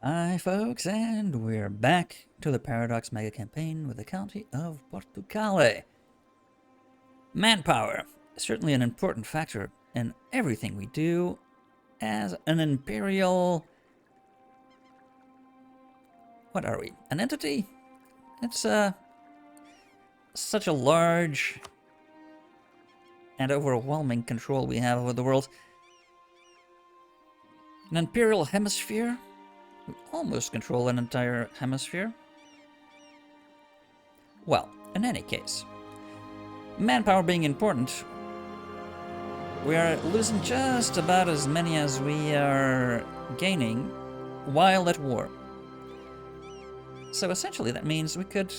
Hi folks, and we're back to the Paradox Mega Campaign with the County of Portucale. Manpower is certainly an important factor in everything we do as an imperial... What are we? An entity? It's such a large and overwhelming control we have over the world. An imperial hemisphere? We almost control an entire hemisphere. Well, in any case, manpower being important, we are losing just about as many as we are gaining while at war. So essentially that means we could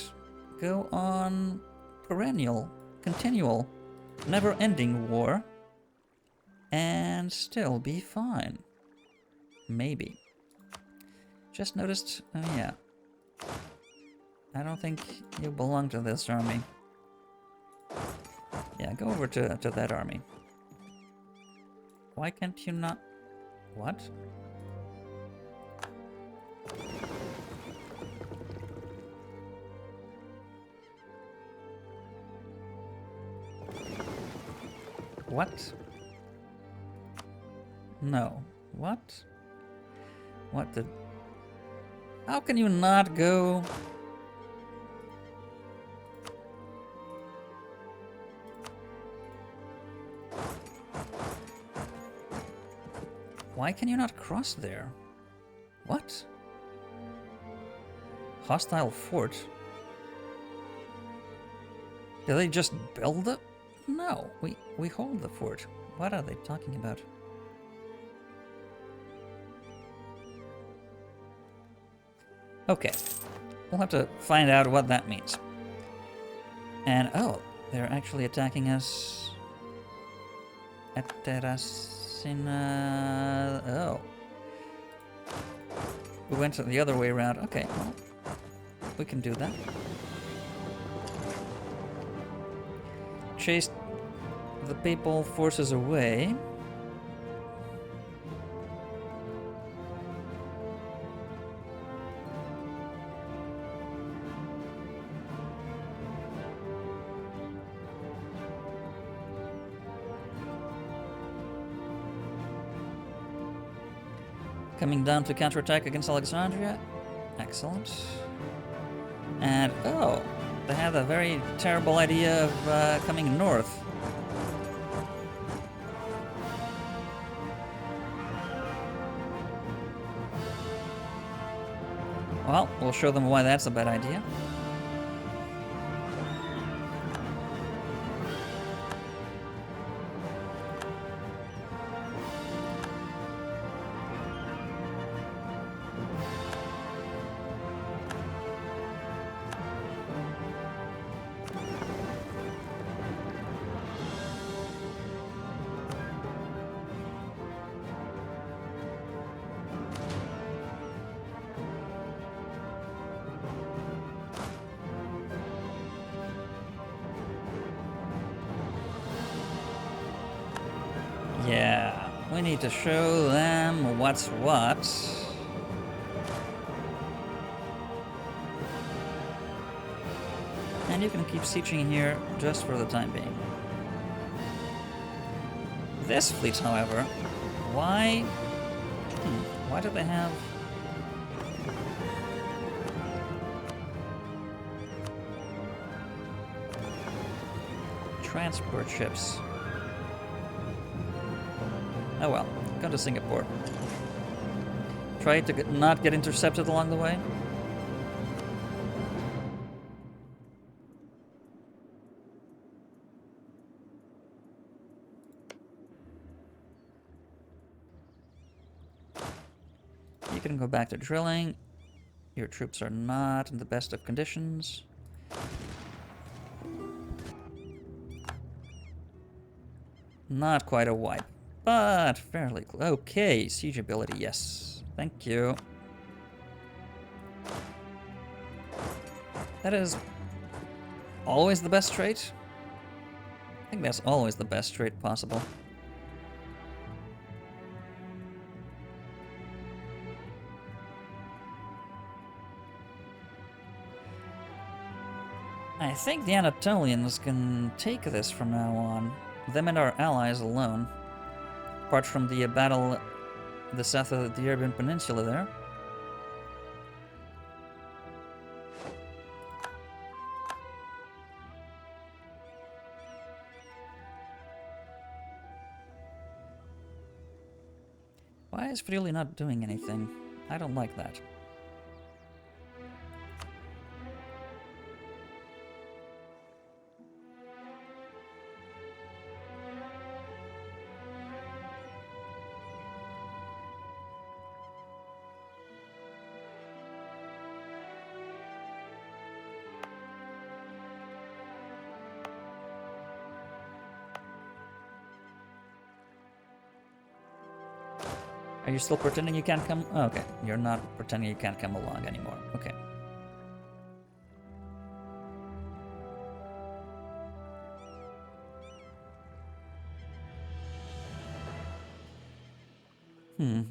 go on perennial, continual, never-ending war and still be fine. Maybe. Just noticed, oh yeah, I don't think you belong to this army. Yeah, go over to that army. Why can't you not... What? What? No. What? What the... How can you not go... Why can you not cross there? What? Hostile fort? Do they just build it? No, we hold the fort. What are they talking about? Okay, we'll have to find out what that means. And oh, they're actually attacking us at Terracina. Oh. We went the other way around. Okay, well, we can do that. Chased the papal forces away. Coming down to counterattack against Alexandria. Excellent. And, oh, they have a very terrible idea of coming north. Well, we'll show them why that's a bad idea. Yeah, we need to show them what's what. And you can keep sieging here just for the time being. This fleet, however, why do they have... transport ships? Oh well, go to Singapore. Try to not get intercepted along the way. You can go back to drilling. Your troops are not in the best of conditions. Not quite a wipe. But fairly close. Okay, siege ability, yes. Thank you. That is always the best trait? I think that's always the best trait possible. I think the Anatolians can take this from now on. Them and our allies alone. Apart from the battle the south of the Arabian Peninsula there. Why is Friuli not doing anything? I don't like that. Are you still pretending you can't come? Oh, okay, you're not pretending you can't come along anymore. Okay.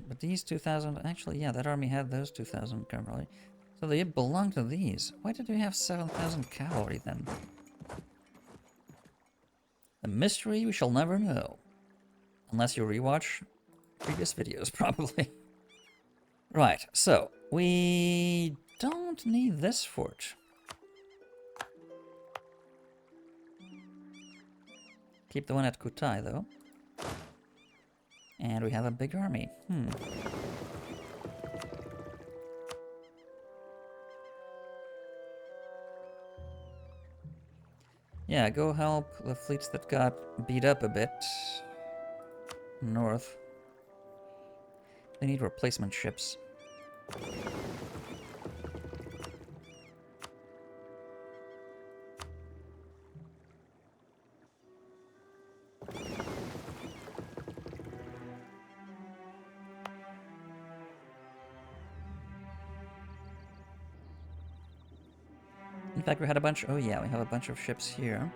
But these 2,000... Actually, yeah, that army had those 2,000 cavalry. So they belong to these. Why did we have 7,000 cavalry then? A mystery we shall never know. Unless you rewatch previous videos, probably. Right, so we don't need this fort. Keep the one at Kutai, though. And we have a big army. Yeah, go help the fleets that got beat up a bit. North. They need replacement ships. In fact, we had a bunch... Oh yeah, we have a bunch of ships here.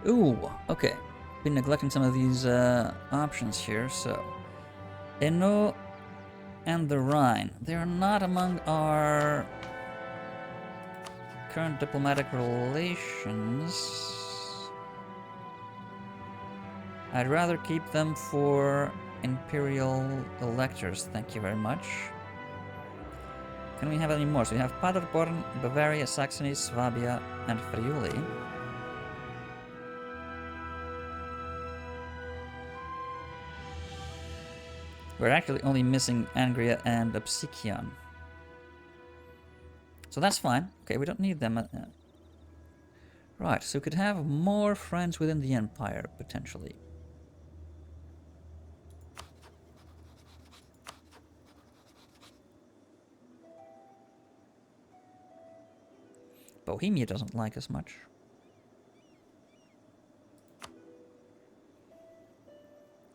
Ooh, okay. Been neglecting some of these options here, so... Eno and the Rhine. They are not among our current diplomatic relations. I'd rather keep them for imperial electors, thank you very much. Can we have any more? So we have Paderborn, Bavaria, Saxony, Swabia, and Friuli. We're actually only missing Angria and Obsikion. So that's fine. Okay, we don't need them. Right, so we could have more friends within the Empire, potentially. Bohemia doesn't like us much.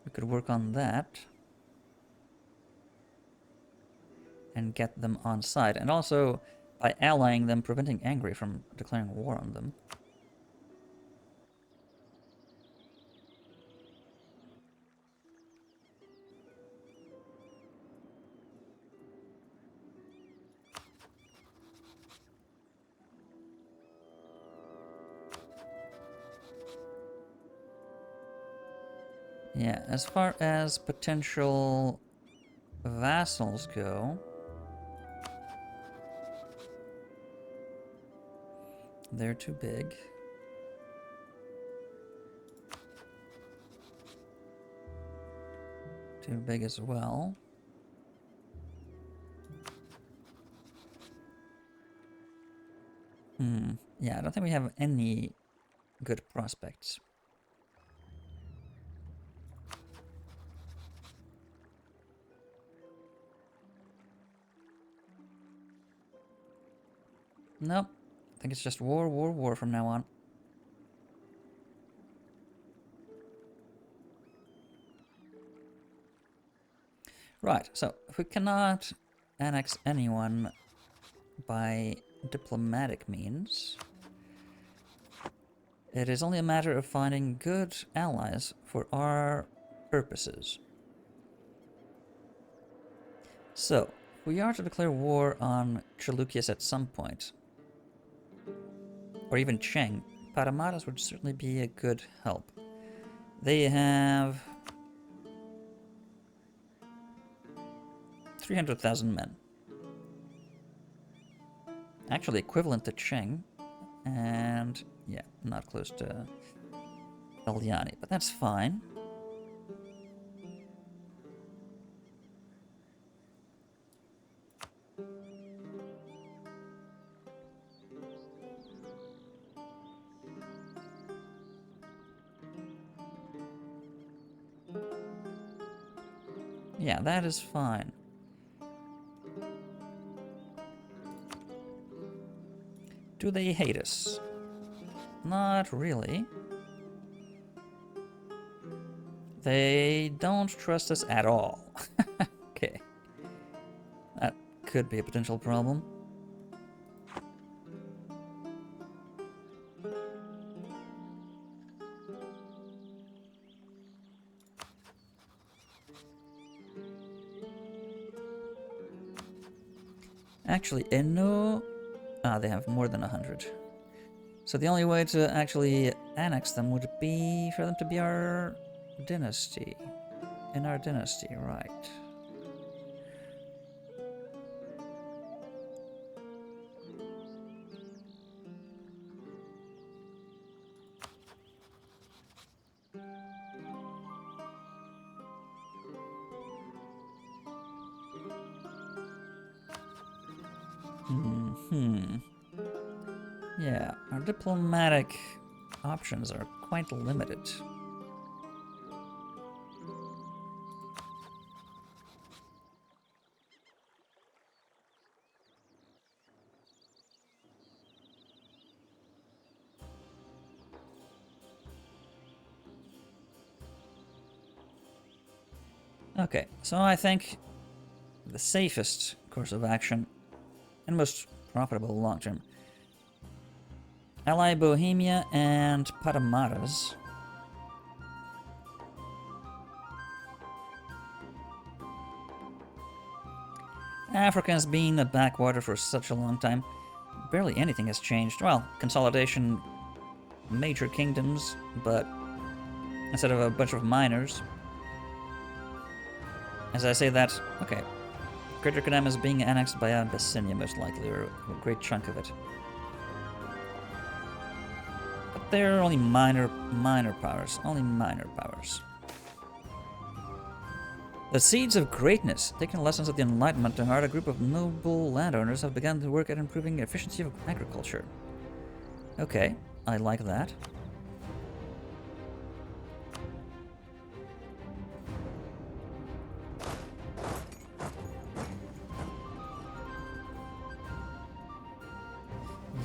We could work on that. And get them on side. And also, by allying them, preventing Angry from declaring war on them. Yeah, as far as potential vassals go, they're too big. Too big as well. Yeah, I don't think we have any good prospects. Nope. I think it's just war, war, war from now on. Right, so if we cannot annex anyone by diplomatic means, it is only a matter of finding good allies for our purposes. So, if we are to declare war on Chalukis at some point, or even Cheng, Paramaras would certainly be a good help. They have 300,000 men. Actually equivalent to Cheng, and yeah, not close to Kalyani, but that's fine. Yeah, that is fine. Do they hate us? Not really. They don't trust us at all. Okay. That could be a potential problem. Actually, Eno... Ah, they have more than 100. So the only way to actually annex them would be for them to be our dynasty. In our dynasty, right. Yeah, our diplomatic options are quite limited. Okay, so I think the safest course of action and most profitable long term. Ally Bohemia and Paramaras. Africa has been a backwater for such a long time. Barely anything has changed. Well, consolidation, major kingdoms, but instead of a bunch of minors. As I say that, okay, Greater Kadam is being annexed by Abyssinia most likely, or a great chunk of it. But they're only minor powers, only minor powers. The Seeds of Greatness, taking lessons of the Enlightenment to heart, a group of noble landowners have begun to work at improving the efficiency of agriculture. Okay, I like that.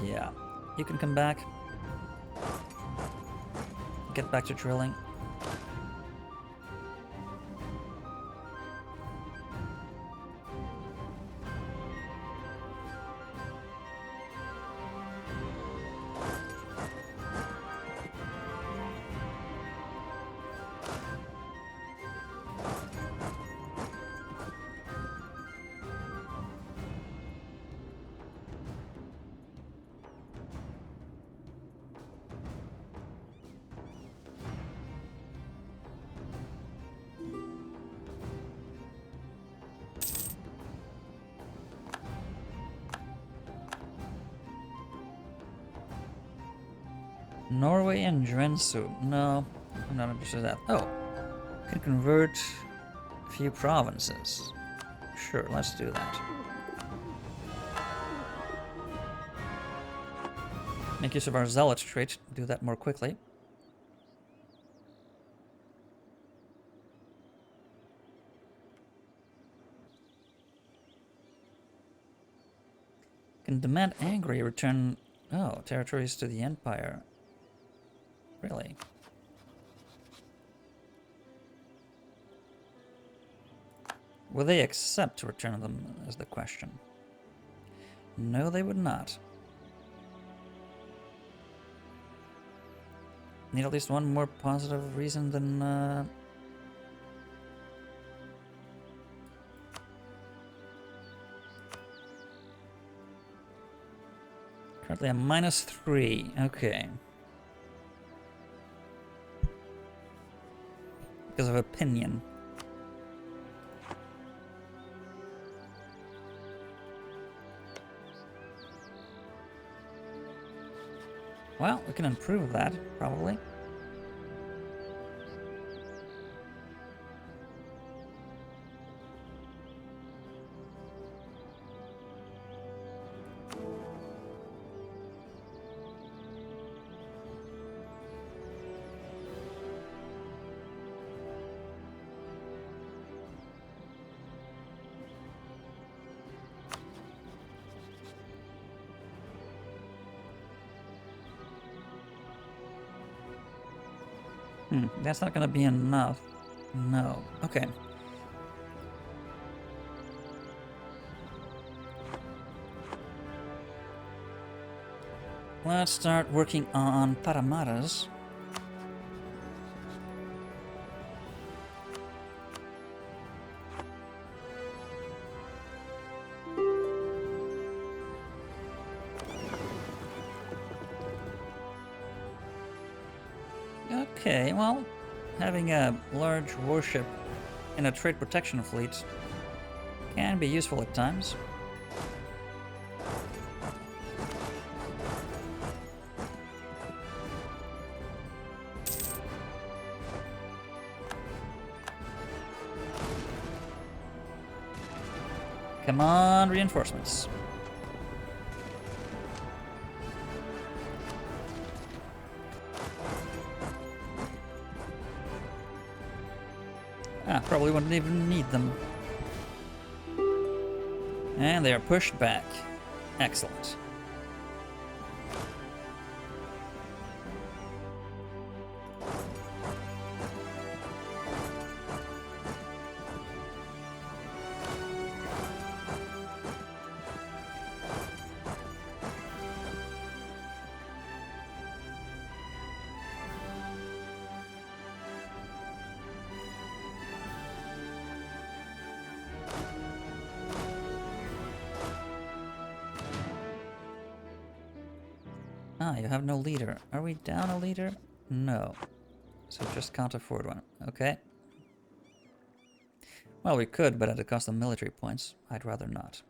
Yeah, you can come back. Get back to drilling. Norway and Drensu. No, I'm not interested in that. Oh, can convert a few provinces. Sure, let's do that. Make use of our zealot trait, do that more quickly. Can demand angry return... Oh, territories to the Empire. Really? Would they accept to return them, is the question. No, they would not. Need at least one more positive reason than... Currently a -3. Okay. Because of opinion. Well, we can improve that, probably. That's not gonna be enough. No. Okay. Let's start working on Paramaras. Okay, well, having a large warship in a trade protection fleet can be useful at times. Come on, reinforcements. Probably wouldn't even need them. And they are pushed back. Excellent. Ah, you have no leader. Are we down a leader? No. So just can't afford one. Okay. Well, we could, but at the cost of military points. I'd rather not.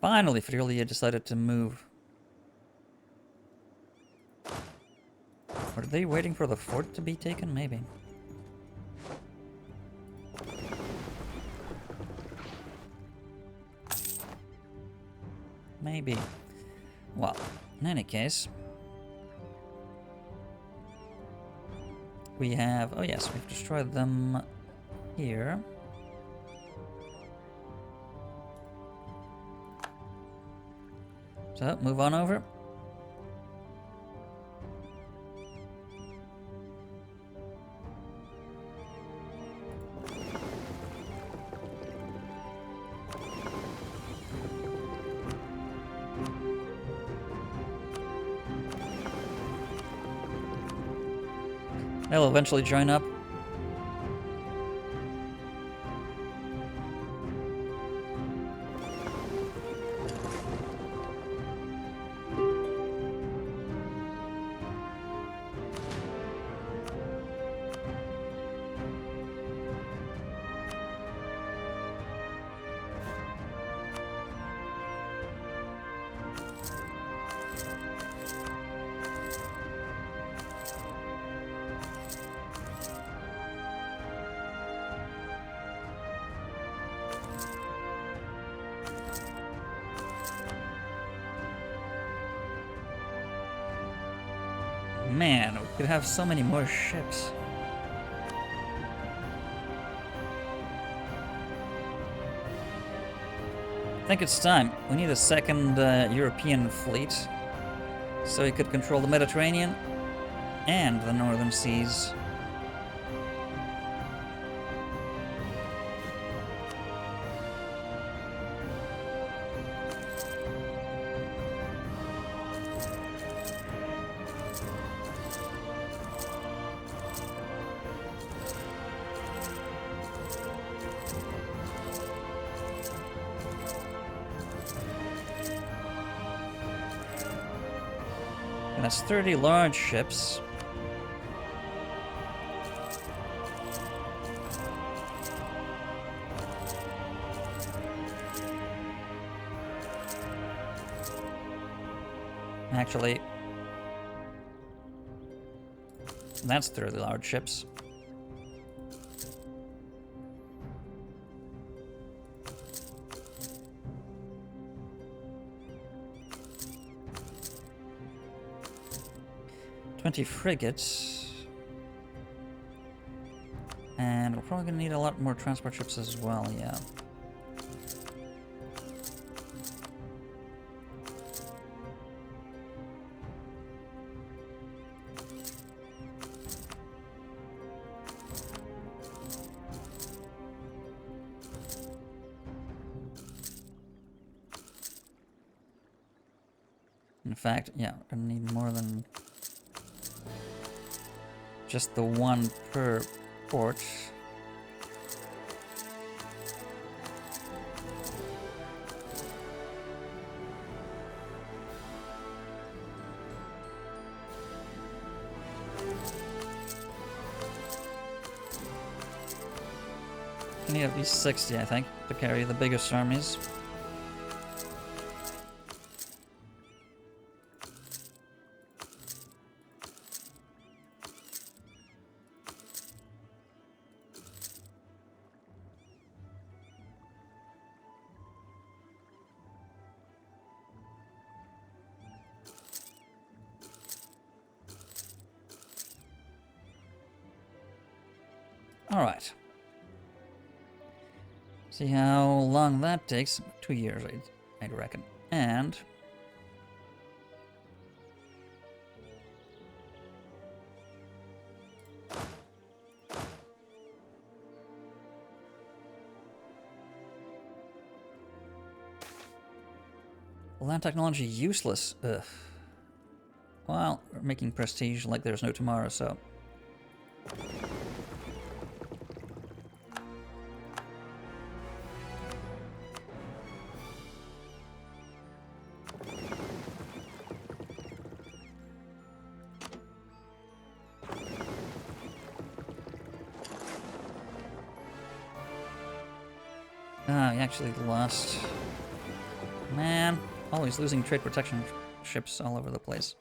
Finally, Friulia decided to move. Are they waiting for the fort to be taken? Maybe. Maybe. Well, in any case, we have... Oh yes, we've destroyed them here. So, move on over. They'll eventually join up. Man, we could have so many more ships. I think it's time. We need a second European fleet so he could control the Mediterranean and the northern seas. And that's 30 large ships. Actually, that's 30 large ships. Frigates, and we're probably gonna need a lot more transport ships as well. Yeah. In fact, yeah, we're gonna need more than just the one per port. We need at least 60, I think, to carry the biggest armies. Alright. See how long that takes. 2 years, I'd reckon. And land technology useless. Ugh. Well, we're making prestige like there's no tomorrow, so. Ah, he actually lost. Man, always losing trade protection ships all over the place.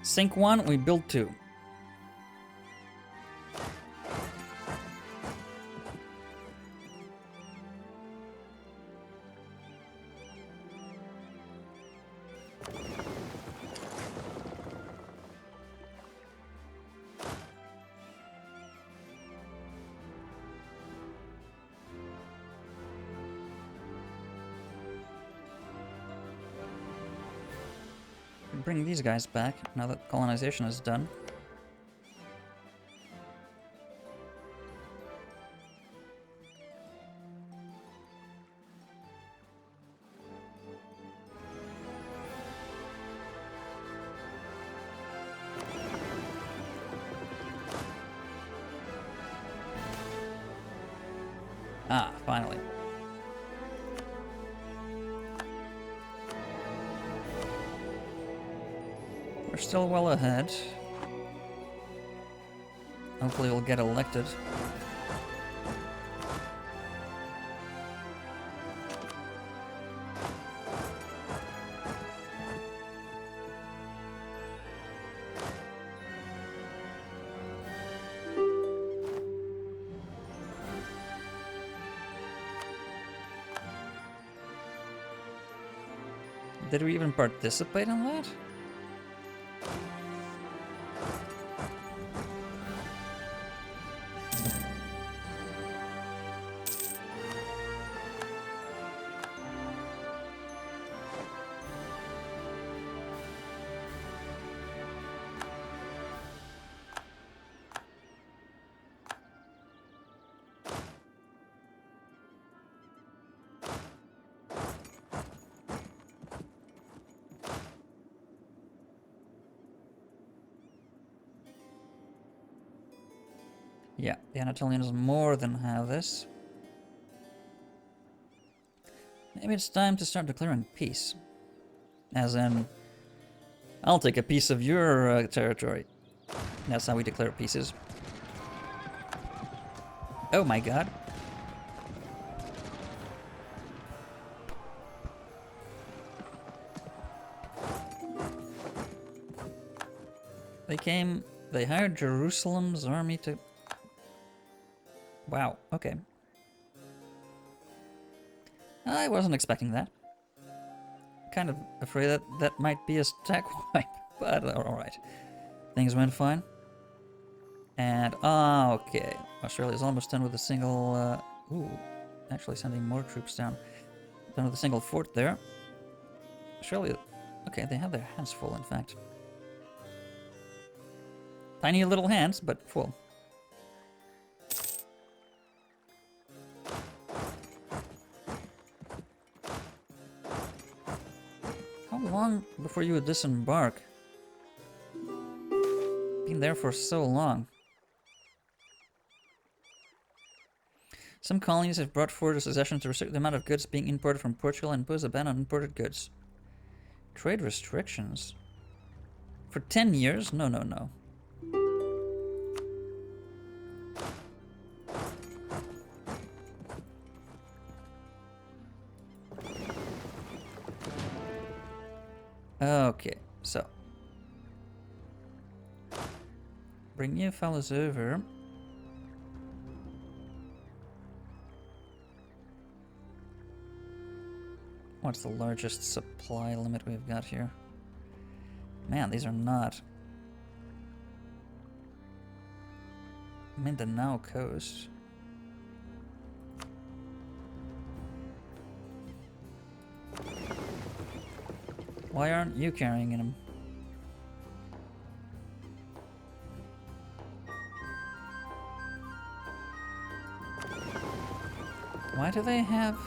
Sink one, we build two. Bring these guys back now that colonization is done. Ah, finally. We're still well ahead. Hopefully we'll get elected. Did we even participate in that? Yeah, the Anatolians more than have this. Maybe it's time to start declaring peace. As in, I'll take a piece of your territory. That's how we declare pieces. Oh my god. They hired Jerusalem's army to... Wow, okay. I wasn't expecting that. Kind of afraid that that might be a stack wipe, but alright. Things went fine. And, okay. Australia's almost done with a single, ooh, actually sending more troops down. Done with a single fort there. Australia, okay, they have their hands full, in fact. Tiny little hands, but full. How long before you would disembark? Been there for so long. Some colonies have brought forward a suggestion to restrict the amount of goods being imported from Portugal and impose a ban on imported goods. Trade restrictions? For 10 years? No, no, no. Okay, so. Bring you fellas over. What's the largest supply limit we've got here? Man, these are not. Mindanao coast. Why aren't you carrying in them? Why do they have...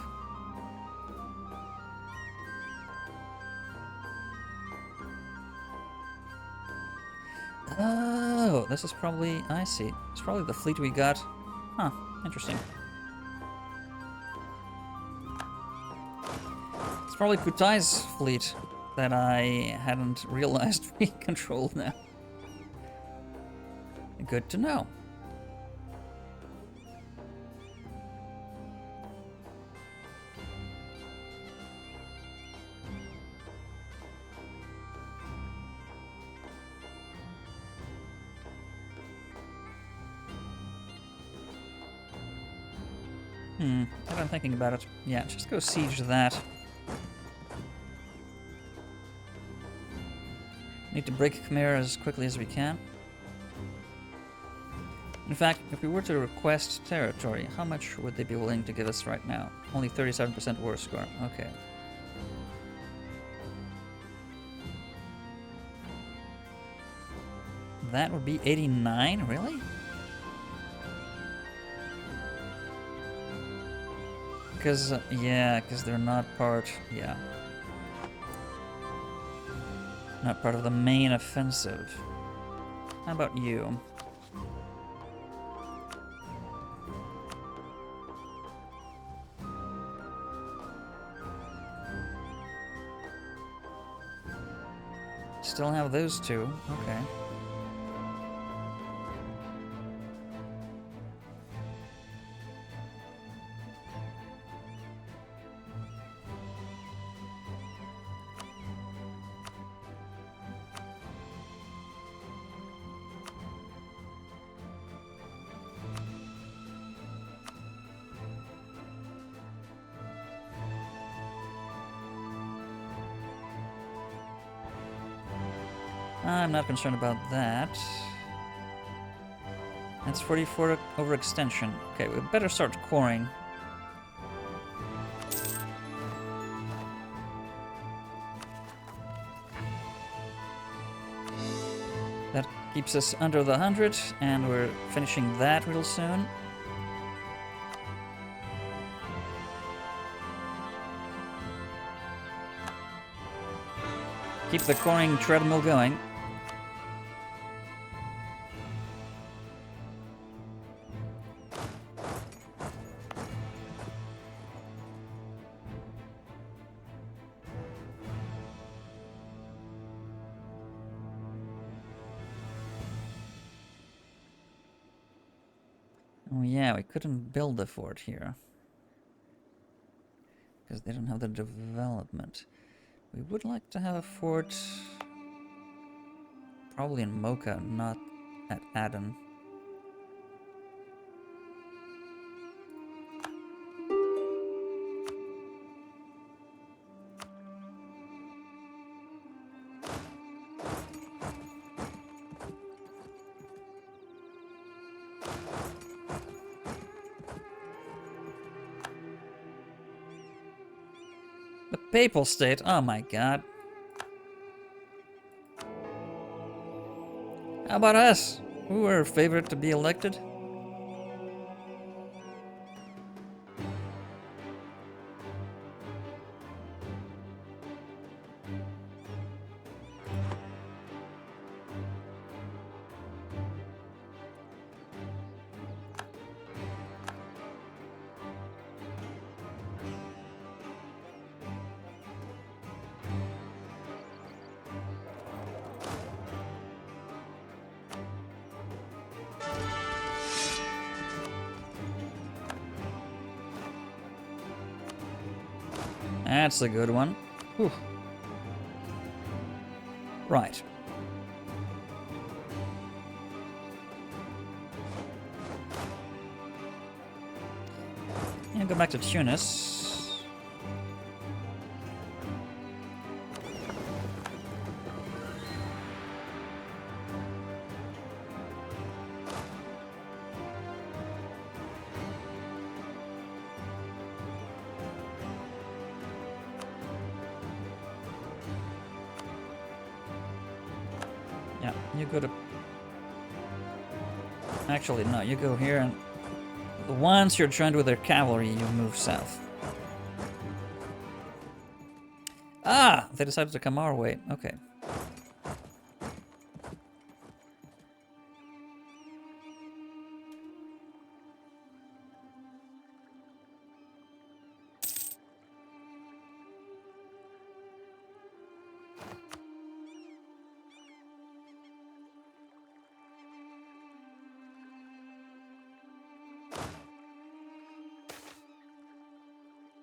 Oh, this is probably... I see. It's probably the fleet we got. Huh, interesting. It's probably Kutai's fleet that I hadn't realized we controlled now. Good to know. Now that I'm thinking about it, yeah, just go siege that. Need to break Khmer as quickly as we can. In fact, if we were to request territory, how much would they be willing to give us right now? Only 37% war score. Okay. That would be 89? Really? Because, yeah, because they're not part... Yeah. Not part of the main offensive. How about you? Still have those two. Okay. I'm not concerned about that. That's 44 overextension. Okay, we better start coring. That keeps us under the 100, and we're finishing that real soon. Keep the coring treadmill going. Oh yeah, we couldn't build a fort here. Because they don't have the development. We would like to have a fort probably in Mocha, not at Aden. The Papal State, oh my god. How about us? Who are favorite to be elected? That's a good one. Whew. Right. And go back to Tunis. Yeah, you go to... Actually, no, you go here, and once you're joined with their cavalry, you move south. Ah! They decided to come our way. Okay.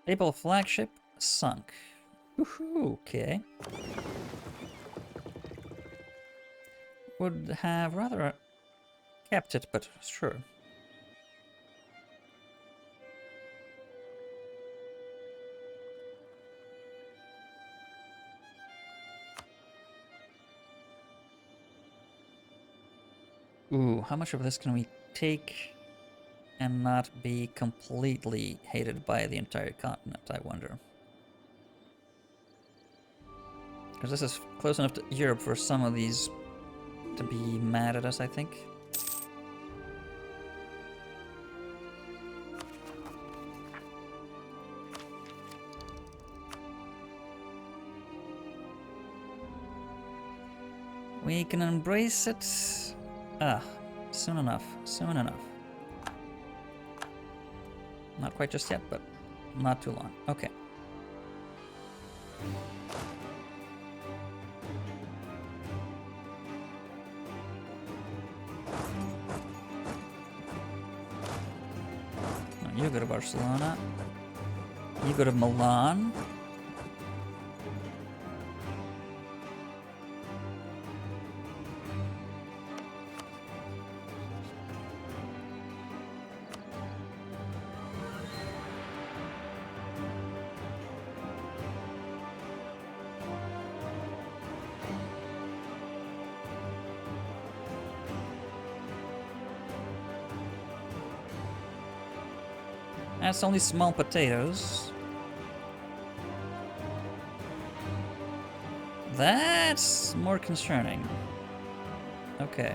Papal flagship sunk. Woohoo, okay. Would have rather kept it, but sure. Ooh, how much of this can we take and not be completely hated by the entire continent, I wonder? Because this is close enough to Europe for some of these to be mad at us, I think. We can embrace it. Ah, soon enough, soon enough. Not quite just yet, but not too long. Okay. You go to Barcelona. You go to Milan. That's only small potatoes. That's more concerning. Okay.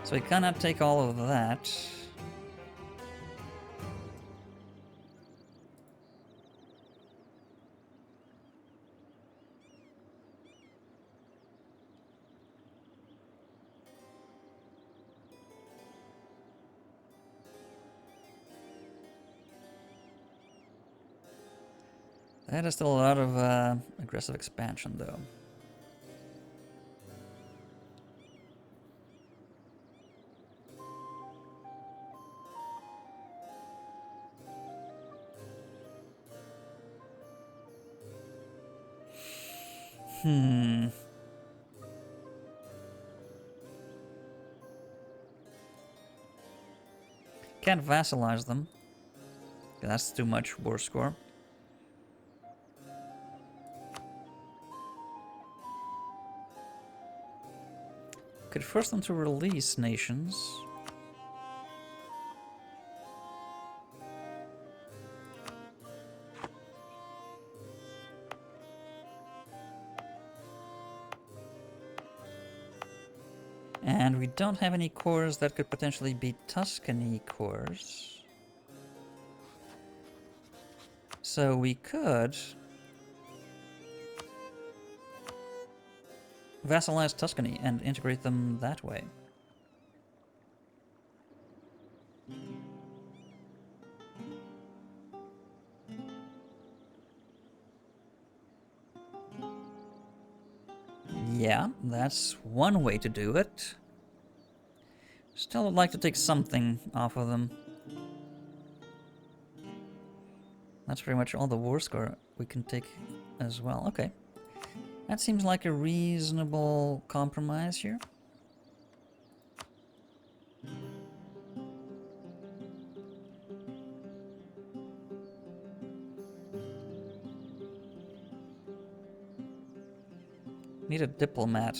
So we cannot take all of that. That is still a lot of aggressive expansion, though. Hmm. Can't vassalize them. That's too much war score. Could force them to release nations. And we don't have any cores that could potentially be Tuscany cores. So we could vassalize Tuscany and integrate them that way. Yeah, that's one way to do it. Still would like to take something off of them. That's pretty much all the war score we can take as well. Okay. That seems like a reasonable compromise here. Need a diplomat.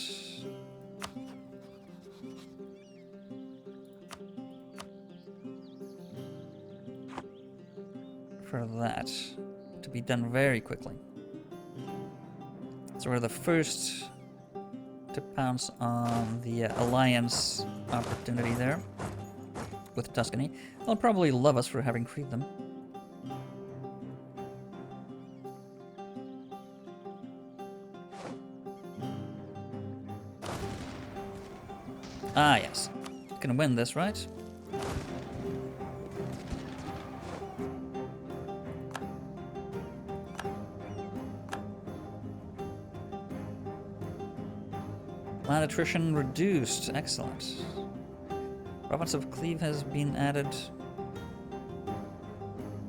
For that to be done very quickly. So we're the first to pounce on the alliance opportunity there with Tuscany. They'll probably love us for having freed them. Ah, yes. Can win this, right? Land attrition reduced. Excellent. Province of Cleve has been added.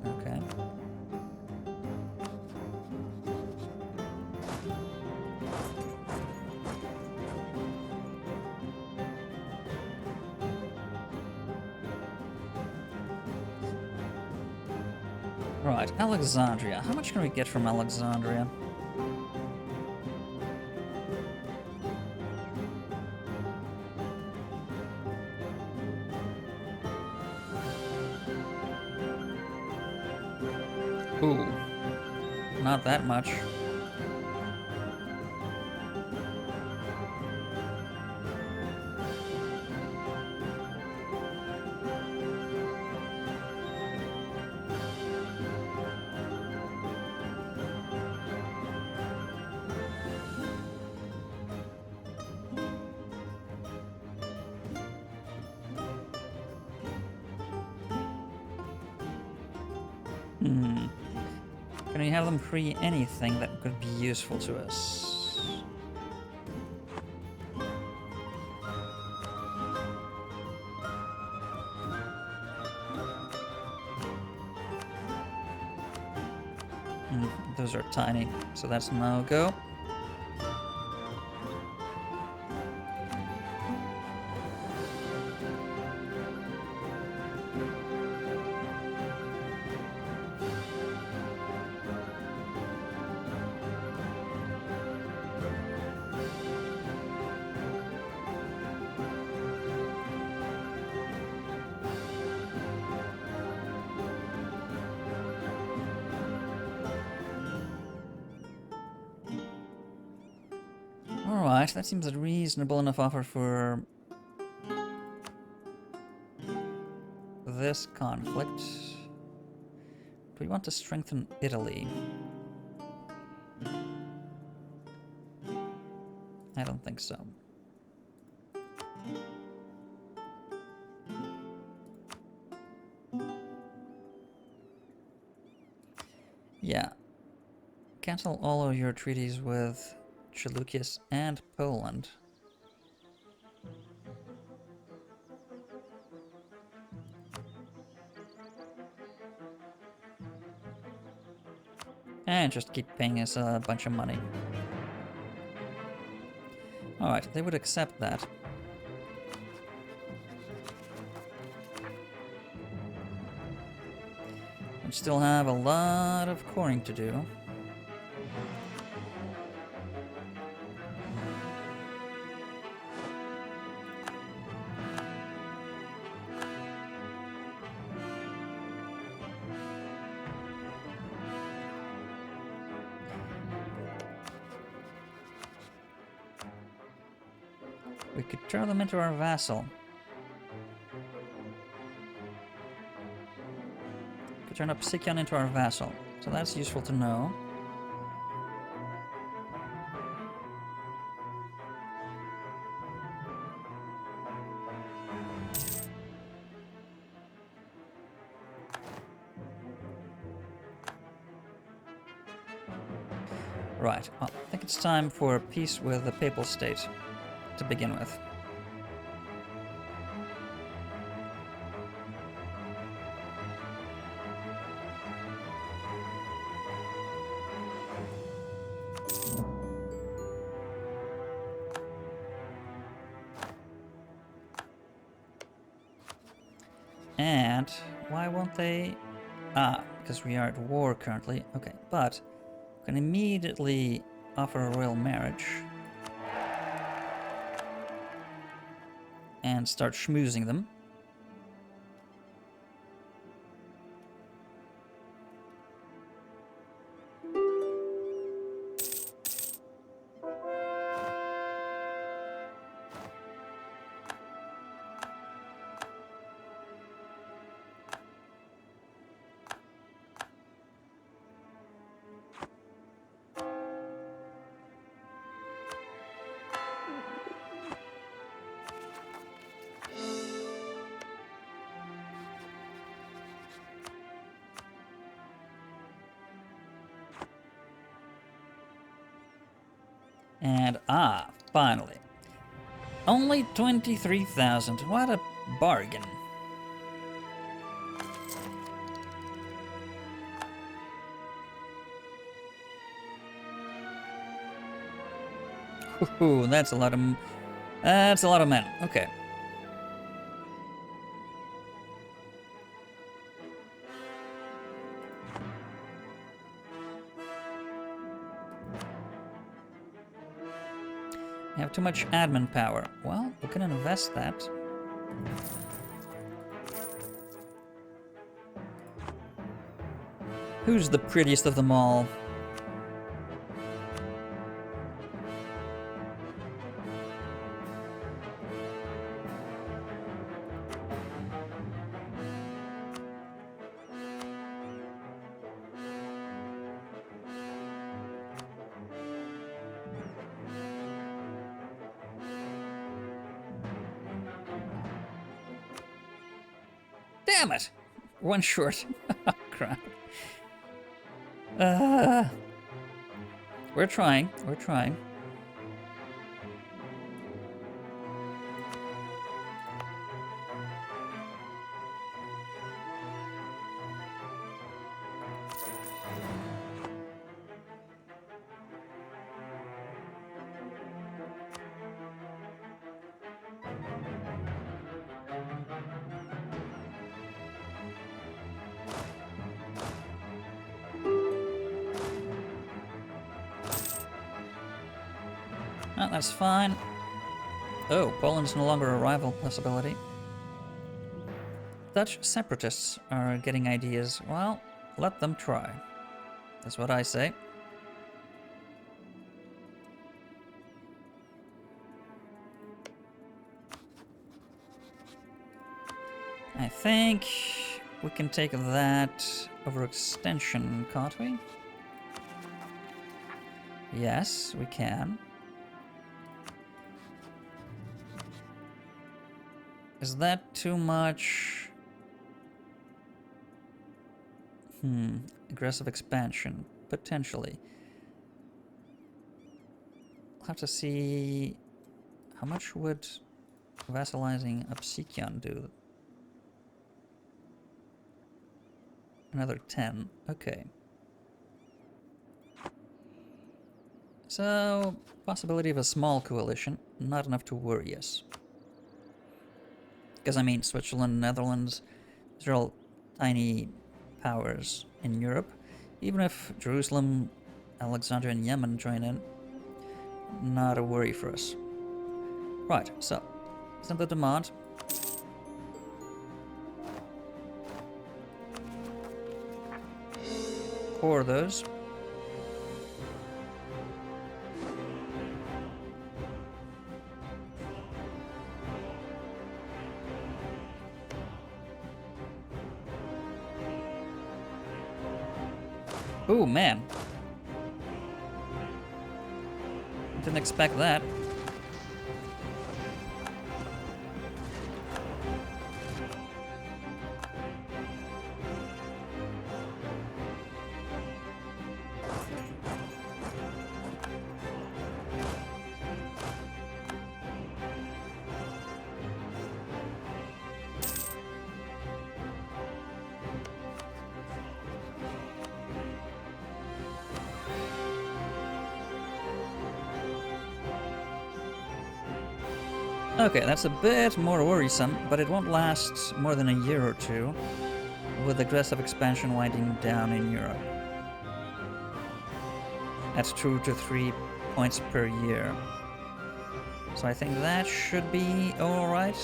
Okay. Right, Alexandria. How much can we get from Alexandria? Ooh, not that much. Can we have them free anything that could be useful to us? Those are tiny, so that's no go. Alright, that seems a reasonable enough offer for this conflict. Do we want to strengthen Italy? I don't think so. Yeah. Cancel all of your treaties with Chalukis and Poland. And just keep paying us a bunch of money. Alright, they would accept that. We still have a lot of coring to do. We could turn them into our vassal. We could turn up Sikyan into our vassal. So that's useful to know. Right, well, I think it's time for peace with the Papal State to begin with. And why won't they? Ah, because we are at war currently. Okay, but we can immediately offer a royal marriage and start schmoozing them. And finally. Only 23,000. What a bargain. Ooh, that's a lot of men. Okay. You have too much admin power. Well, we can invest that. Who's the prettiest of them all? Damn it! One short. Oh, crap. We're trying. We're trying. Oh, that's fine. Oh, Poland's no longer a rival possibility. Dutch separatists are getting ideas. Well, let them try. That's what I say. I think we can take that overextension, can't we? Yes, we can. Is that too much? Aggressive expansion, potentially. I'll have to see how much would vassalizing Absikian do. Another 10. Okay. So, possibility of a small coalition, not enough to worry us. Because, I mean, Switzerland, Netherlands, these are all tiny powers in Europe. Even if Jerusalem, Alexandria, and Yemen join in, not a worry for us. Right, so, send the demand. Pour those. Ooh, man. Didn't expect that. Okay, that's a bit more worrisome, but it won't last more than a year or two, with aggressive expansion winding down in Europe. That's 2 to 3 points per year. So I think that should be alright.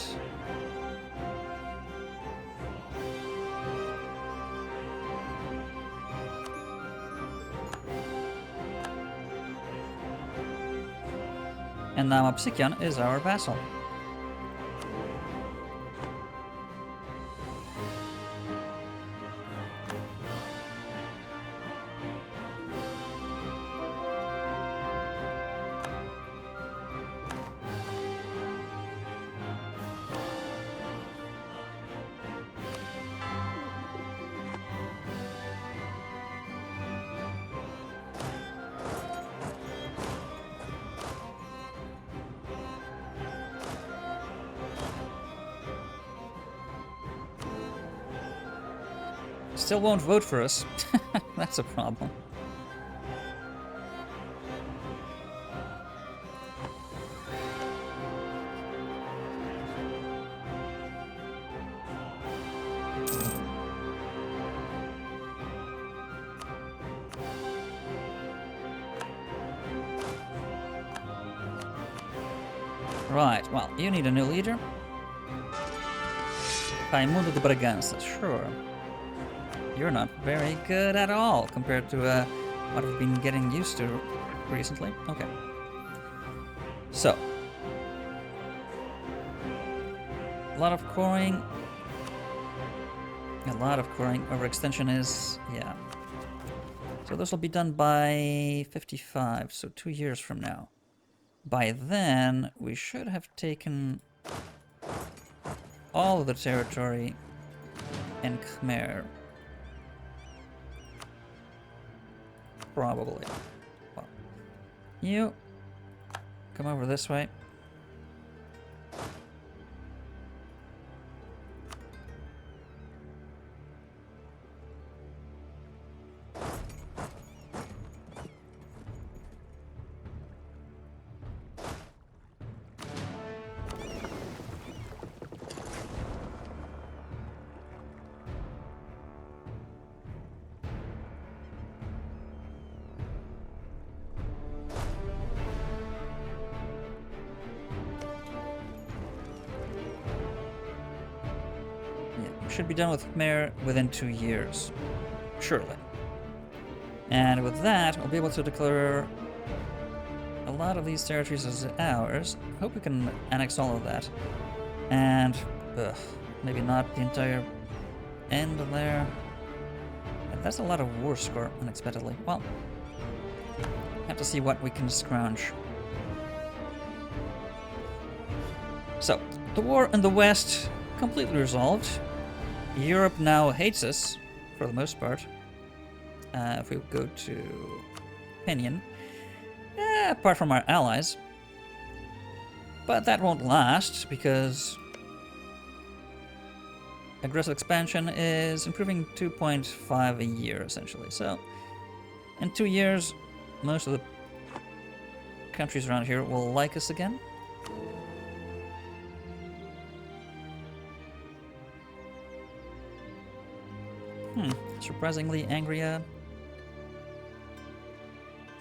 And now Obsikian is our vassal. Still won't vote for us. That's a problem. Right, well, you need a new leader. Raimundo de Bragança, sure. You're not very good at all compared to what I've been getting used to recently. Okay. So. A lot of coring. A lot of coring. Overextension is, yeah. So this will be done by 55, so 2 years from now. By then, we should have taken all of the territory in Khmer. Probably. Well, you come over this way. Should be done with Khmer within 2 years, surely. And with that, we'll be able to declare a lot of these territories as ours. Hope we can annex all of that. And, maybe not the entire end there. That's a lot of war score, unexpectedly. Well, have to see what we can scrounge. So, the war in the West completely resolved. Europe now hates us, for the most part. If we go to opinion, apart from our allies. But that won't last, because aggressive expansion is improving 2.5 a year, essentially. So, in 2 years, most of the countries around here will like us again. Surprisingly angry.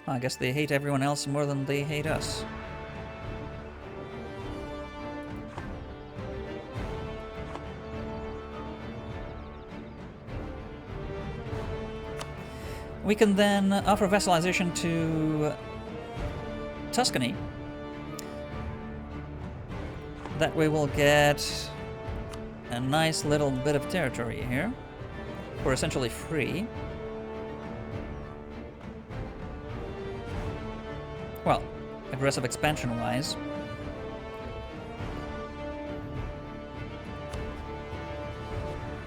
I guess they hate everyone else more than they hate us. We can then offer vassalization to Tuscany. That way we'll get a nice little bit of territory here. We're essentially free. Well, aggressive expansion-wise.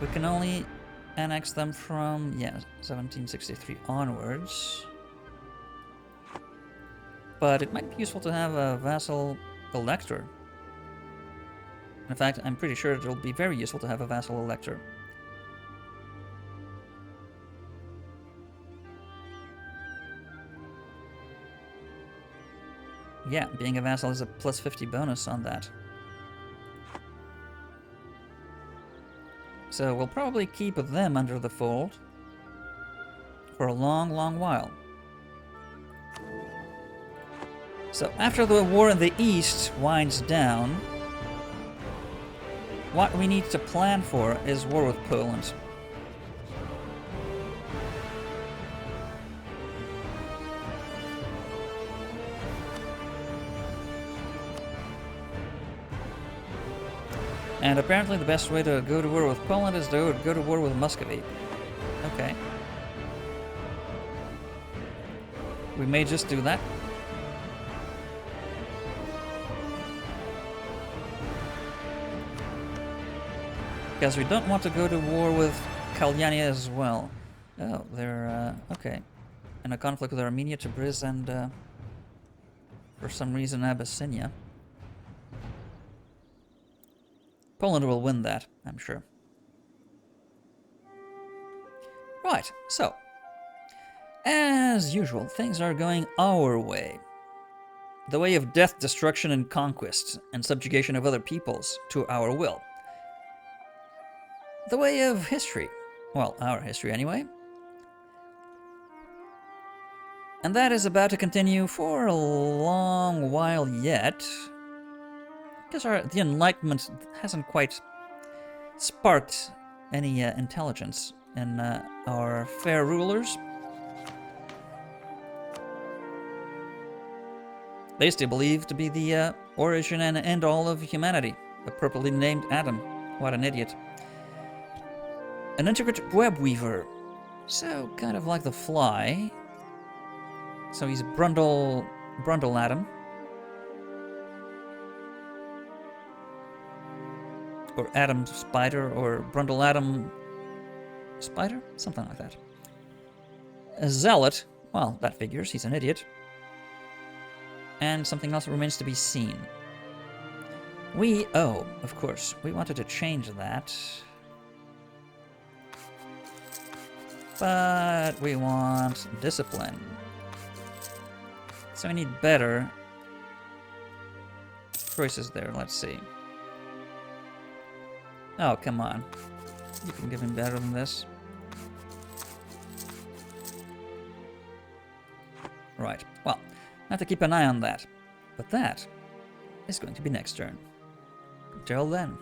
We can only annex them from, 1763 onwards. But it might be useful to have a vassal elector. In fact, I'm pretty sure it'll be very useful to have a vassal elector. Yeah, being a vassal is a plus 50 bonus on that. So we'll probably keep them under the fold for a long, long while. So after the war in the East winds down, what we need to plan for is war with Poland. And apparently the best way to go to war with Poland is to go to war with Muscovy. Okay. We may just do that. Because we don't want to go to war with Kalyania as well. Oh, they're, okay. In a conflict with Armenia, Tabriz, and, for some reason, Abyssinia. Poland will win that, I'm sure. Right, so. As usual, things are going our way. The way of death, destruction, and conquest, and subjugation of other peoples to our will. The way of history. Well, our history anyway. And that is about to continue for a long while yet. Because the Enlightenment hasn't quite sparked any intelligence in our fair rulers. They still believe to be the origin and end-all of humanity. Appropriately named Adam. What an idiot. An intricate web weaver. So, kind of like the fly. So he's Brundle Adam. Or Adam Spider, or Brundle Adam Spider? Something like that. A zealot. Well, that figures. He's an idiot. And something else remains to be seen. Of course, we wanted to change that. But we want discipline. So we need better choices there. Let's see. Oh, come on. You can give him better than this. Right. Well, I have to keep an eye on that. But that is going to be next turn. Until then.